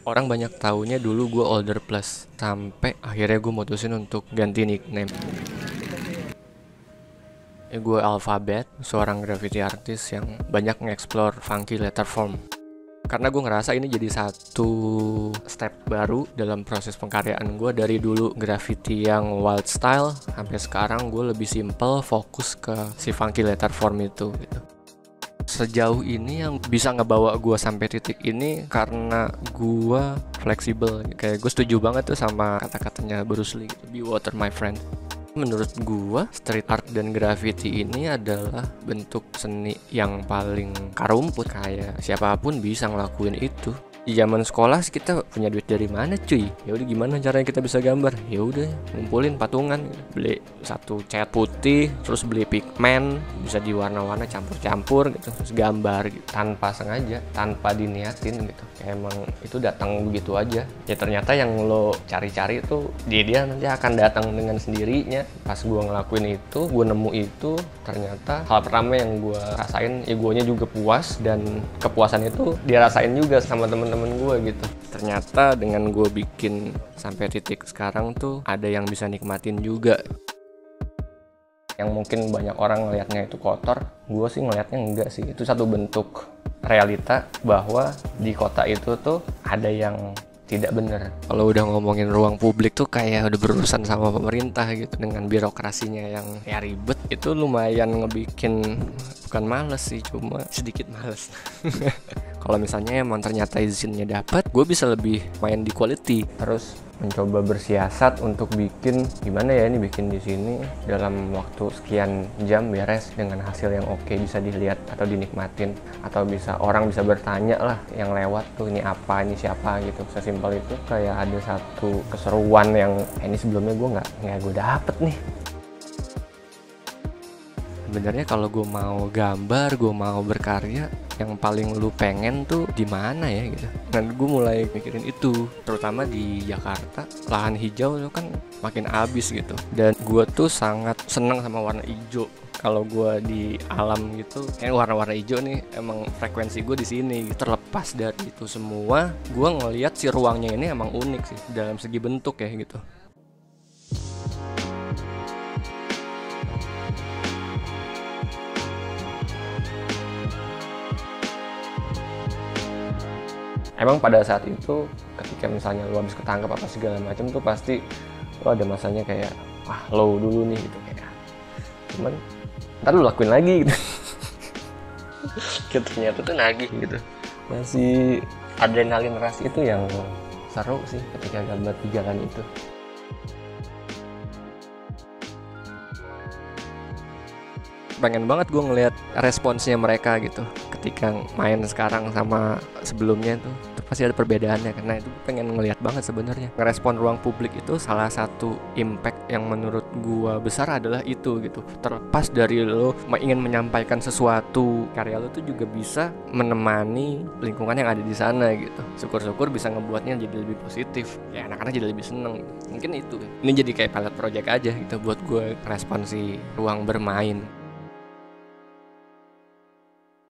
Orang banyak taunya dulu gue Older Plus, sampai akhirnya gue mutusin untuk ganti nickname. Gue Alphabet, seorang graffiti artis yang banyak nge-explore funky letter form. Karena gue ngerasa ini jadi satu step baru dalam proses pengkaryaan gue. Dari dulu graffiti yang wild style, sampai sekarang gue lebih simple, fokus ke si funky letter form itu gitu. Sejauh ini yang bisa ngebawa gue sampai titik ini karena gue fleksibel. Kayak gue setuju banget tuh sama kata-katanya Bruce Lee gitu, be water my friend. Menurut gua, street art dan graffiti ini adalah bentuk seni yang paling karumput. Kayak siapapun bisa ngelakuin itu. Di zaman sekolah kita punya duit dari mana cuy? Ya udah gimana caranya kita bisa gambar? Ya udah ngumpulin patungan, beli satu cat putih, terus beli pigment, bisa diwarna-warna campur-campur gitu, terus gambar gitu, tanpa sengaja, tanpa diniatin gitu. Kayak emang itu datang begitu aja. Ya ternyata yang lo cari-cari itu dia nanti akan datang dengan sendirinya. Pas gua ngelakuin itu, gua nemu itu, ternyata hal pertama yang gua rasain, egonya juga puas, dan kepuasan itu dia rasain juga sama temen-temen gue gitu. Ternyata dengan gue bikin sampai titik sekarang tuh ada yang bisa nikmatin juga. Yang mungkin banyak orang ngelihatnya itu kotor, gue sih ngelihatnya enggak sih. Itu satu bentuk realita bahwa di kota itu tuh ada yang tidak benar. Kalau udah ngomongin ruang publik tuh kayak udah berurusan sama pemerintah gitu, dengan birokrasinya yang ya ribet. Itu lumayan ngebikin, bukan males sih, cuma sedikit males. Kalau misalnya emang ternyata izinnya dapat, gue bisa lebih main di quality. Terus mencoba bersiasat untuk bikin gimana ya ini, bikin di sini dalam waktu sekian jam beres dengan hasil yang oke, bisa dilihat atau dinikmatin, atau bisa orang bisa bertanya lah yang lewat tuh, ini apa, ini siapa gitu. Sesimpel itu. Kayak ada satu keseruan yang ini sebelumnya nggak gue dapet nih. Sebenarnya kalau gue mau gambar, gue mau berkarya, yang paling lu pengen tuh di mana ya gitu. Dan gue mulai mikirin itu, terutama di Jakarta, lahan hijau itu kan makin habis gitu. Dan gue tuh sangat seneng sama warna hijau. Kalau gue di alam gitu, kayak warna-warna hijau nih emang frekuensi gue di sini. Terlepas dari itu semua, gue ngelihat si ruangnya ini emang unik sih dalam segi bentuk ya gitu. Emang pada saat itu ketika misalnya lu habis ketangkep apa segala macam tuh pasti lu ada masanya kayak wah low dulu nih gitu, kayak cuman ntar lu lakuin lagi gitu. Ternyata tuh nagih gitu, masih adrenalin rush itu yang seru sih ketika gambar di jalan itu. Pengen banget gue ngelihat responsnya mereka gitu ketika main sekarang sama sebelumnya tuh pasti ada perbedaannya. Karena itu pengen ngelihat banget sebenarnya ngerespon ruang publik itu. Salah satu impact yang menurut gue besar adalah itu gitu. Terlepas dari lo ingin menyampaikan sesuatu, karya lo tuh juga bisa menemani lingkungan yang ada di sana gitu. Syukur-syukur bisa ngebuatnya jadi lebih positif, ya anak-anak jadi lebih seneng. Mungkin itu ini jadi kayak pilot project aja gitu buat gue respon si ruang bermain.